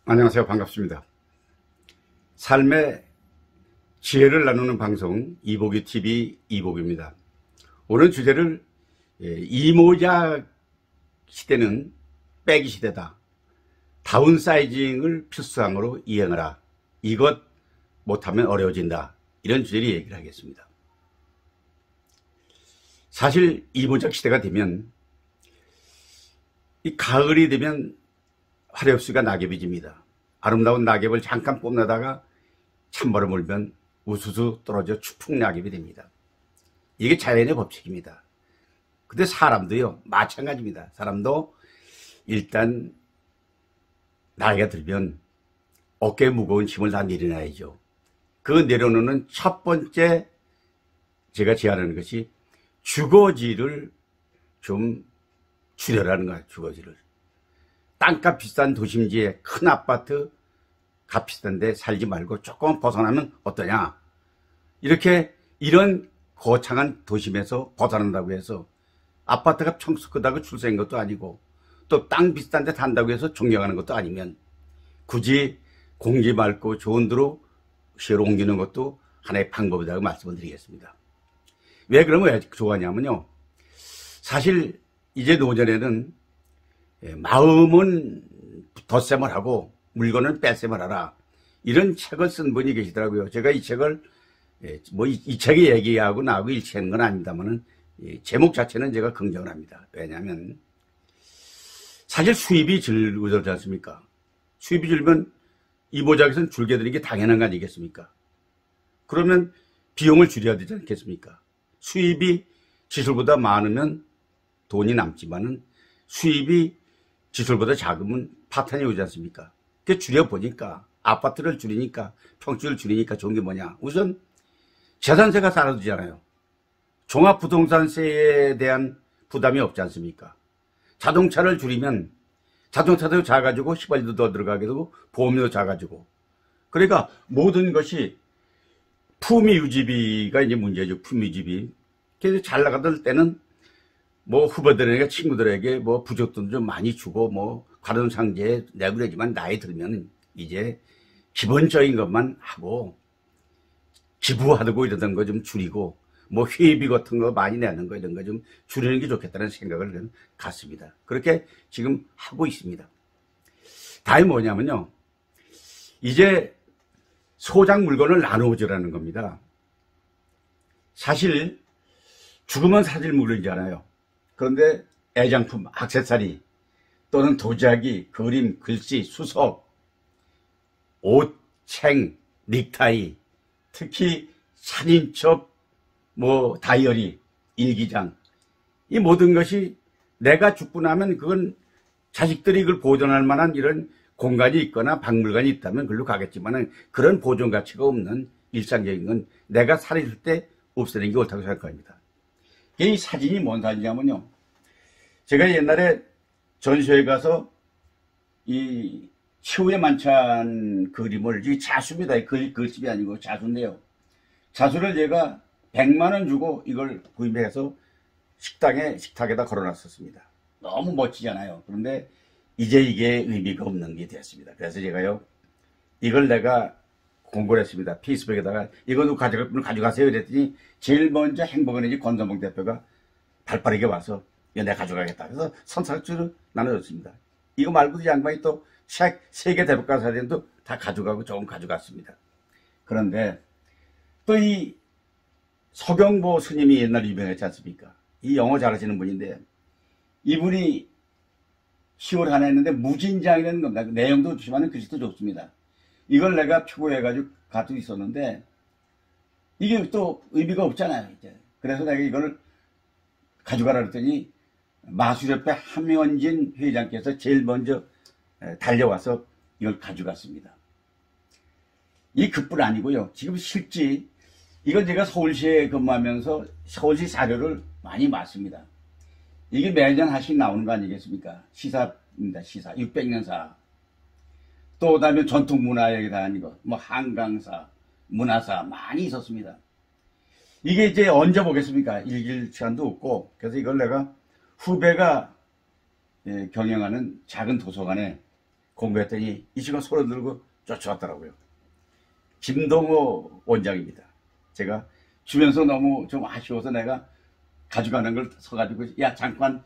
안녕하세요. 반갑습니다. 삶의 지혜를 나누는 방송 이복이TV 이복입니다. 오늘 주제를 이모작 시대는 빼기 시대다. 다운사이징을 필수항으로 이행하라. 이것 못하면 어려워진다. 이런 주제로 얘기를 하겠습니다. 사실 이모작 시대가 되면 이 가을이 되면 화력수가 낙엽이 집니다. 아름다운 낙엽을 잠깐 뽐내다가 찬바람 불면 우수수 떨어져 추풍 낙엽이 됩니다. 이게 자연의 법칙입니다. 근데 사람도요 마찬가지입니다. 사람도 일단 나이가 들면 어깨에 무거운 짐을 다 내려놔야죠. 그 내려놓는 첫 번째 제가 제안하는 것이 주거지를 좀 줄여라는 거예요. 주거지를. 땅값 비싼 도심지에 큰 아파트 값 비싼데 살지 말고 조금 벗어나면 어떠냐. 이런 거창한 도심에서 벗어난다고 해서 아파트가 평수 크다고 출세한 것도 아니고 또 땅 비싼 데 산다고 해서 존경하는 것도 아니면 굳이 공기 맑고 좋은 데로 시로 옮기는 것도 하나의 방법이라고 말씀을 드리겠습니다. 왜 그러면 왜 좋아하냐면요. 사실 이제 노전에는 마음은 덧셈을 하고 물건은 뺄셈을 하라. 이런 책을 쓴 분이 계시더라고요. 제가 이 책을 이 책이 얘기하고 나하고 일치하는 건 아닙니다만은 제목 자체는 제가 긍정을 합니다. 왜냐하면 사실 수입이 줄지 않습니까? 수입이 줄면 이모작에서는 줄게 되는 게 당연한 거 아니겠습니까? 그러면 비용을 줄여야 되지 않겠습니까? 수입이 지출보다 많으면 돈이 남지만은 수입이 지출보다 작으면 파탄이 오지 않습니까? 그 줄여보니까 아파트를 줄이니까 평수를 줄이니까 좋은 게 뭐냐? 우선 재산세가 사라지잖아요. 종합부동산세에 대한 부담이 없지 않습니까? 자동차를 줄이면 자동차도 작아지고 휘발유도 더 들어가게 되고 보험료도 작아지고 그러니까 모든 것이 품위유지비가 이제 문제죠. 품위유지비. 그래서 잘 나가던 때는 뭐 후배들에게 친구들에게 뭐 부적돈 좀 많이 주고 뭐 과론상제에 내고 그러지만 나이 들면 이제 기본적인 것만 하고 기부하고 이러던 거 좀 줄이고 뭐 회비 같은 거 많이 내는 거 이런 거 좀 줄이는 게 좋겠다는 생각을 갖습니다. 그렇게 지금 하고 있습니다. 다음이 뭐냐면요. 이제 소장 물건을 나누어주라는 겁니다. 사실 죽으면 사질 물건이잖아요. 그런데 애장품, 액세서리 또는 도자기, 그림, 글씨, 수석, 옷, 책, 넥타이, 특히 사진첩, 뭐 다이어리, 일기장 이 모든 것이 내가 죽고 나면 그건 자식들이 그걸 보존할 만한 이런 공간이 있거나 박물관이 있다면 그걸로 가겠지만은 그런 보존 가치가 없는 일상적인 건 내가 살아있을 때 없애는 게 옳다고 생각합니다. 이 사진이 뭔 사진이냐면요. 제가 옛날에 전시회에 가서 이 최후의 만찬 그림을, 이 자수입니다. 글집이 아니고 자수인데요. 자수를 제가 100만원 주고 이걸 구입해서 식탁에다 걸어놨었습니다. 너무 멋지잖아요. 그런데 이제 이게 의미가 없는 게 되었습니다. 그래서 제가요, 이걸 내가 공고를 했습니다. 페이스북에다가 이거 가져갈 분을 가져가세요. 이랬더니 제일 먼저 행복은행지 권선봉 대표가 발빠르게 와서 이거 내가 가져가겠다. 그래서 선착순으로 나눠줬습니다. 이거 말고도 양반이 또 책 세계 대법관 사진도 다 가져가고 조금 가져갔습니다. 그런데 또 이 서경보 스님이 옛날 유명했지 않습니까? 이 영어 잘하시는 분인데 이분이 10월 하나 했는데 무진장이라는 겁니다. 내용도 좋지만 글씨도 좋습니다. 이걸 내가 표고해가지고 가지고 있었는데 이게 또 의미가 없잖아요. 이제. 그래서 내가 이걸 가져가라 그랬더니 마술협회 함현진 회장께서 제일 먼저 달려와서 이걸 가져갔습니다. 이 그뿐 아니고요. 지금 실제 이건 제가 서울시에 근무하면서 서울시 사료를 많이 봤습니다. 이게 매년 하씩 나오는 거 아니겠습니까? 시사입니다. 시사. 600년사. 또 그다음에 전통문화에 대한 거, 뭐 한강사, 문화사 많이 있었습니다. 이게 이제 언제 보겠습니까? 읽을 시간도 없고. 그래서 이걸 내가 후배가 경영하는 작은 도서관에 공부했더니 이 친구가 손을 들고 쫓아왔더라고요. 김동호 원장입니다. 제가 주면서 너무 좀 아쉬워서 내가 가져가는 걸 서가지고 야 잠깐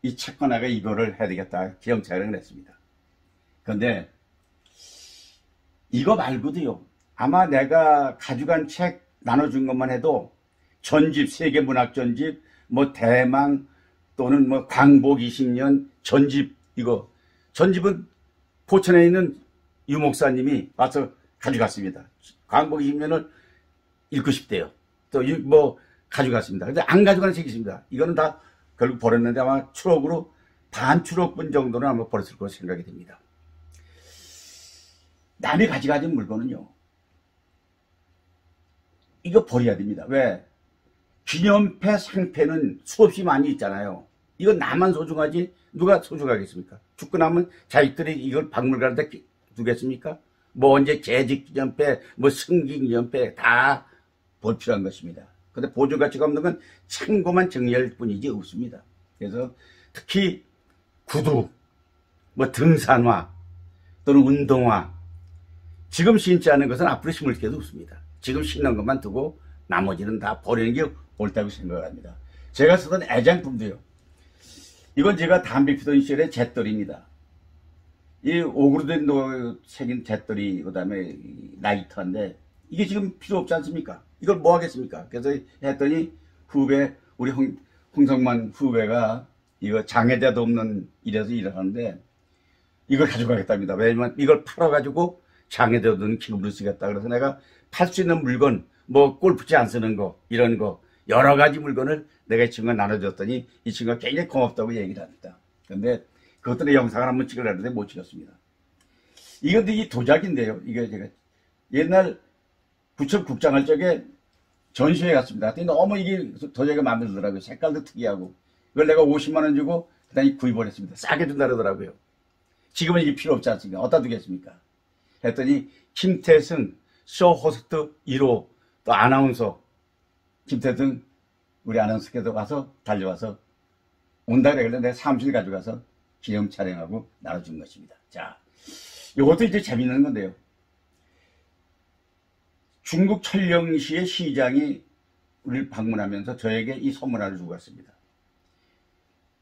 이 책과 내가 이거를 해야 되겠다 기념 촬영을 했습니다. 그런데 이거 말고도요. 아마 내가 가져간 책 나눠준 것만 해도 전집, 세계문학 전집, 뭐 대망 또는 뭐 광복 20년 전집 이거 전집은 포천에 있는 유 목사님이 와서 가져갔습니다. 광복 20년을 읽고 싶대요. 또 뭐 가져갔습니다. 근데 안 가져가는 책이 있습니다. 이거는 다 결국 버렸는데 아마 추억으로 반 추억분 정도는 아마 버렸을 거로 생각이 됩니다. 남이 가져가진 물건은요. 이거 버려야 됩니다. 왜? 기념패, 상패는 수없이 많이 있잖아요. 이거 나만 소중하지 누가 소중하겠습니까? 죽고 나면 자식들이 이걸 박물관에 두겠습니까? 뭐 언제 재직기념패, 뭐 승기기념패 다 보필한 것입니다. 근데 보존가치가 없는 건 참고만 정리할 뿐이지 없습니다. 그래서 특히 구두, 뭐 등산화 또는 운동화 지금 신지 않은 것은 앞으로 심을 게도 없습니다. 지금 신는 것만 두고 나머지는 다 버리는 게 옳다고 생각합니다. 제가 쓰던 애장품도요. 이건 제가 담배 피던 시절의 잿더리입니다. 이 오그로된 색인 잿더리 그다음에 라이터인데 이게 지금 필요 없지 않습니까? 이걸 뭐 하겠습니까? 그래서 했더니 후배 우리 홍성만 후배가 이거 장애자도 없는 일에서 일을 하는데 이걸 가져가겠답니다. 왜냐면 이걸 팔아가지고 장애자도 없는 기금으로 쓰겠다. 그래서 내가 팔 수 있는 물건 뭐 골프채 안 쓰는 거 이런 거 여러 가지 물건을 내가 이 친구가 나눠줬더니 이 친구가 굉장히 고맙다고 얘기를 합니다. 그런데 그것들의 영상을 한번 찍으려는데 못 찍었습니다. 이건 이 도자기인데요. 이게 제가 옛날 부천 국장할 적에 전시회 갔습니다. 너무 이게 도자기가 마음에 들더라고요. 색깔도 특이하고. 이걸 내가 50만 원 주고 그다음에 구입을 했습니다. 싸게 준다 그러더라고요. 지금은 이게 필요 없지 않습니까? 어디다 두겠습니까? 했더니 김태승 쇼 호스트 1호 또 아나운서 김태승 우리 아나운서께서 와서 달려와서 온다 그래서 내가 사무실 가져가서 기념 촬영하고 나눠준 것입니다. 자, 이것도 이제 재밌는 건데요. 중국 철령시의 시장이 우리를 방문하면서 저에게 이 선물 하나 주고 갔습니다.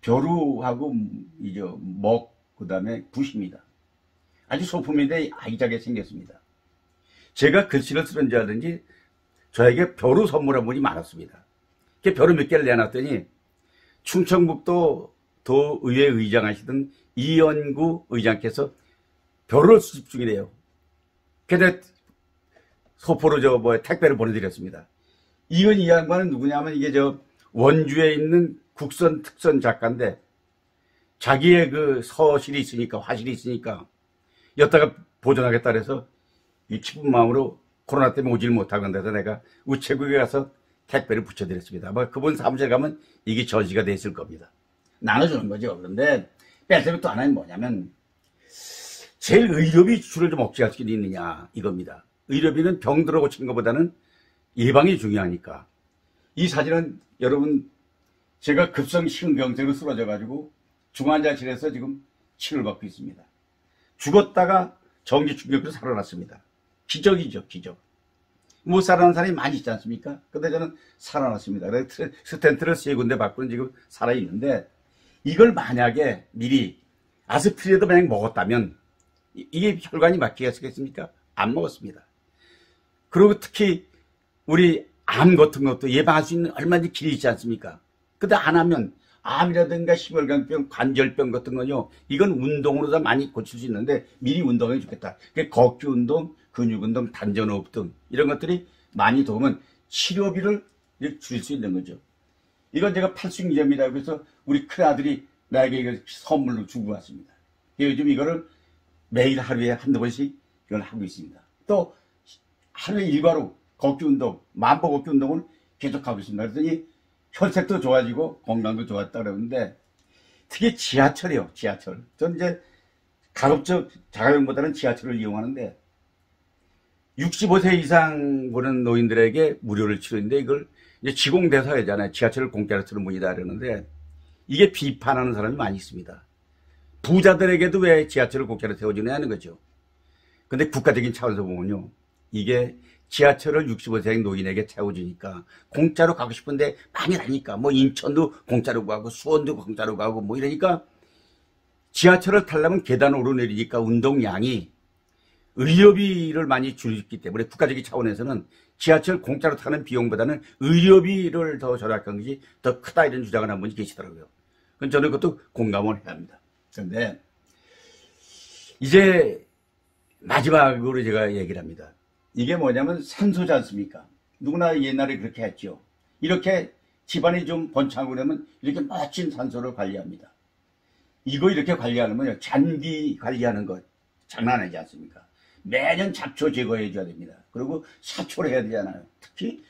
벼루하고 이제 먹 그다음에 붓입니다. 아주 소품인데 아기자기하게 생겼습니다. 제가 글씨를 쓰는지 하든지 저에게 벼루 선물한 분이 많았습니다. 벼루 몇 개를 내놨더니 충청북도 도의회 의장 하시던 이연구 의장께서 벼루를 수집 중이래요. 그래서 소포로 택배를 보내드렸습니다. 이건 이 양반은 누구냐면 이게 원주에 있는 국선 특선 작가인데 자기의 그 서실이 있으니까 화실이 있으니까 여기다가 보존하겠다 그래서 이 기쁜 마음으로 코로나 때문에 오질 못하고 그래서 내가 우체국에 가서 택배를 붙여드렸습니다. 아마 그분 사무실 가면 이게 전시가 돼 있을 겁니다. 나눠주는 거죠. 그런데 뺄셈이 또 하나는 뭐냐면 제일 의료비 지출을 좀 억제할 수 있느냐 이겁니다. 의료비는 병들어 고치는 것보다는 예방이 중요하니까. 이 사진은 여러분 제가 급성 심경색으로 쓰러져가지고 중환자실에서 지금 치료를 받고 있습니다. 죽었다가 전기 충격으로 살아났습니다. 기적이죠, 기적. 못 살아난 사람이 많이 있지 않습니까? 근데 저는 살아났습니다. 그래서 스텐트를 3군데 받고는 지금 살아있는데 이걸 만약에 미리 아스피린도 만약 먹었다면 이게 혈관이 막히겠습니까? 안 먹었습니다. 그리고 특히 우리 암 같은 것도 예방할 수 있는 얼마든지 길이 있지 않습니까? 근데 안 하면 암이라든가 심혈관병, 관절병 같은 건요. 이건 운동으로 다 많이 고칠 수 있는데 미리 운동해 주겠다. 걷기 운동, 근육 운동, 단전호흡 등 이런 것들이 많이 도우면 치료비를 줄일 수 있는 거죠. 이건 제가 팔순기념이라고 해서 우리 큰아들이 나에게 이걸 선물로 주고 왔습니다. 요즘 이거를 매일 하루에 한두 번씩 이걸 하고 있습니다. 또 하루에 일과로 걷기 운동, 만보 걷기 운동을 계속하고 있습니다. 그랬더니 혈색도 좋아지고 건강도 좋았다 그러는데 특히 지하철이요. 지하철. 전 이제 가급적 자가용보다는 지하철을 이용하는데 65세 이상 보는 노인들에게 무료를 치료인데 이걸 이제 지공대사회잖아요. 지하철을 공짜로 쓰는 분이다 그러는데 이게 비판하는 사람이 많이 있습니다. 부자들에게도 왜 지하철을 공짜로 태워주냐 하는 거죠. 근데 국가적인 차원에서 보면요, 이게 지하철을 65세 노인에게 태워주니까 공짜로 가고 싶은데 많이 가니까 뭐 인천도 공짜로 가고 수원도 공짜로 가고 뭐 이러니까 지하철을 타려면 계단 오르내리니까 운동량이 의료비를 많이 줄였기 때문에 국가적인 차원에서는 지하철 공짜로 타는 비용보다는 의료비를 더 절약한 것이 더 크다 이런 주장을 한 분이 계시더라고요. 그럼 저는 그것도 공감을 해야 합니다. 그런데 이제 마지막으로 제가 얘기를 합니다. 이게 뭐냐면 산소지 않습니까? 누구나 옛날에 그렇게 했죠. 이렇게 집안이 좀 번창하고 그러면 이렇게 멋진 산소를 관리합니다. 이거 이렇게 관리하려면 잔디 관리하는 것 장난 아니지 않습니까? 매년 잡초 제거해 줘야 됩니다. 그리고 사초를 해야 되잖아요. 특히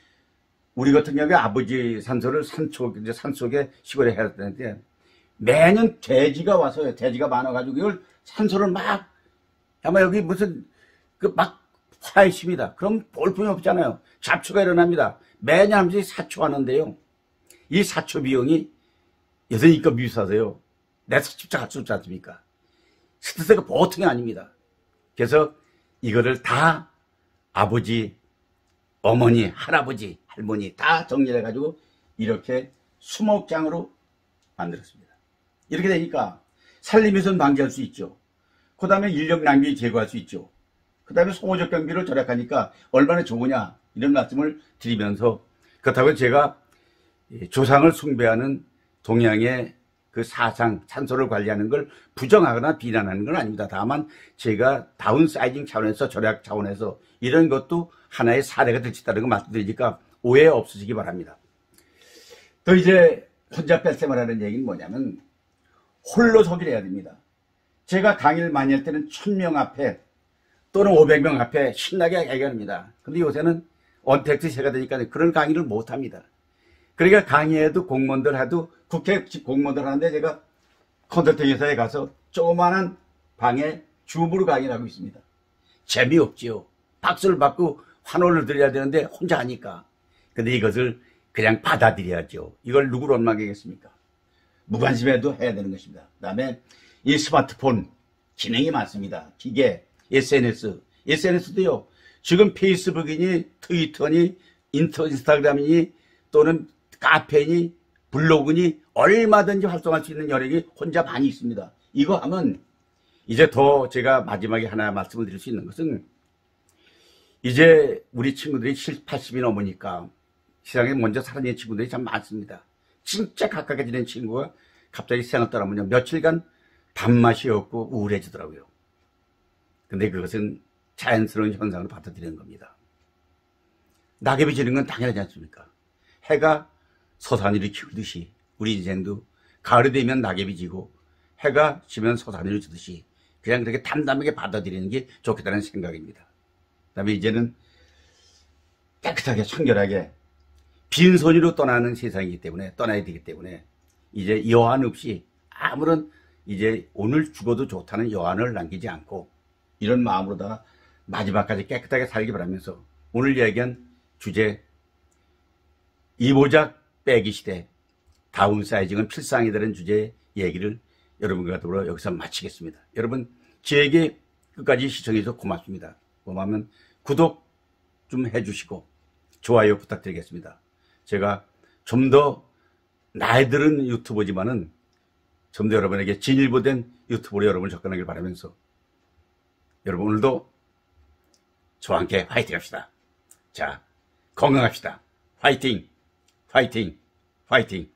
우리 같은 경우에 아버지 산소를 산속에 시골에 해야 되는데 매년 돼지가 와서요. 돼지가 많아가지고 이걸 산소를 막 아마 여기 무슨 막 화이십니다. 그럼 볼품이 없잖아요. 잡초가 일어납니다. 매년 한 번씩 사초하는데요. 이 사초 비용이 여전히니까 비싸서요. 내가 직접 할 수 없지 않습니까? 스트레스가 보통이 아닙니다. 그래서 이거를 다 아버지, 어머니, 할아버지, 할머니 다 정리해가지고 이렇게 수목장으로 만들었습니다. 이렇게 되니까 산림훼손 방지할 수 있죠. 그 다음에 인력 낭비 제거할 수 있죠. 그 다음에 소모적 경비를 절약하니까 얼마나 좋으냐 이런 말씀을 드리면서 그렇다고 제가 조상을 숭배하는 동양의 그 사상, 산소를 관리하는 걸 부정하거나 비난하는 건 아닙니다. 다만 제가 다운사이징 차원에서 절약 차원에서 이런 것도 하나의 사례가 될 수 있다는 거 말씀드리니까 오해 없으시기 바랍니다. 또 이제 혼자 뺄셈을 하는 얘기는 뭐냐면 홀로 서기를 해야 됩니다. 제가 강의를 많이 할 때는 1000명 앞에 또는 500명 앞에 신나게 얘기합니다. 근데 요새는 언택트 세가 되니까 그런 강의를 못합니다. 그러니까 강의에도 공무원들 해도 국회 공무원들 하는데 제가 컨설팅 회사에 가서 조그마한 방에 줌으로 강의를 하고 있습니다. 재미없지요. 박수를 받고 환호를 드려야 되는데 혼자 하니까. 근데 이것을 그냥 받아들여야죠. 이걸 누구를 원망하겠습니까? 무관심해도 해야 되는 것입니다. 그 다음에 이 스마트폰 기능이 많습니다. 기계, SNS도요. 지금 페이스북이니 트위터니 인스타그램이니 또는 카페니 블로그니 얼마든지 활동할 수 있는 여력이 혼자 많이 있습니다. 이거 하면 이제 더 제가 마지막에 하나 말씀을 드릴 수 있는 것은 이제 우리 친구들이 70, 80이 넘으니까 세상에 먼저 살아있는 친구들이 참 많습니다. 진짜 가깝게 지낸 친구가 갑자기 세상을 떠나면요. 며칠간 밥맛이 없고 우울해지더라고요. 근데 그것은 자연스러운 현상으로 받아들이는 겁니다. 낙엽이 지는 건 당연하지 않습니까? 해가 서산이를 키우듯이 우리 인생도 가을이 되면 낙엽이 지고 해가 지면 서산이를 지듯이 그냥 그렇게 담담하게 받아들이는 게 좋겠다는 생각입니다. 그 다음에 이제는 깨끗하게 청결하게 빈손으로 떠나는 세상이기 때문에 떠나야 되기 때문에 이제 여한 없이 아무런 이제 오늘 죽어도 좋다는 여한을 남기지 않고 이런 마음으로다가 마지막까지 깨끗하게 살기 바라면서 오늘 이야기한 주제 이모작 빼기 시대 다운사이징은 필상이라는 주제의 얘기를 여러분과 더불어 여기서 마치겠습니다. 여러분 저에게 끝까지 시청해주셔서 고맙습니다. 고마우면 구독 좀 해주시고 좋아요 부탁드리겠습니다. 제가 좀 더 나이 들은 유튜버지만은 좀 더 여러분에게 진일보된 유튜브로 여러분을 접근하길 바라면서 여러분 오늘도 저와 함께 화이팅 합시다. 자, 건강합시다. 화이팅! 화이팅! 화이팅!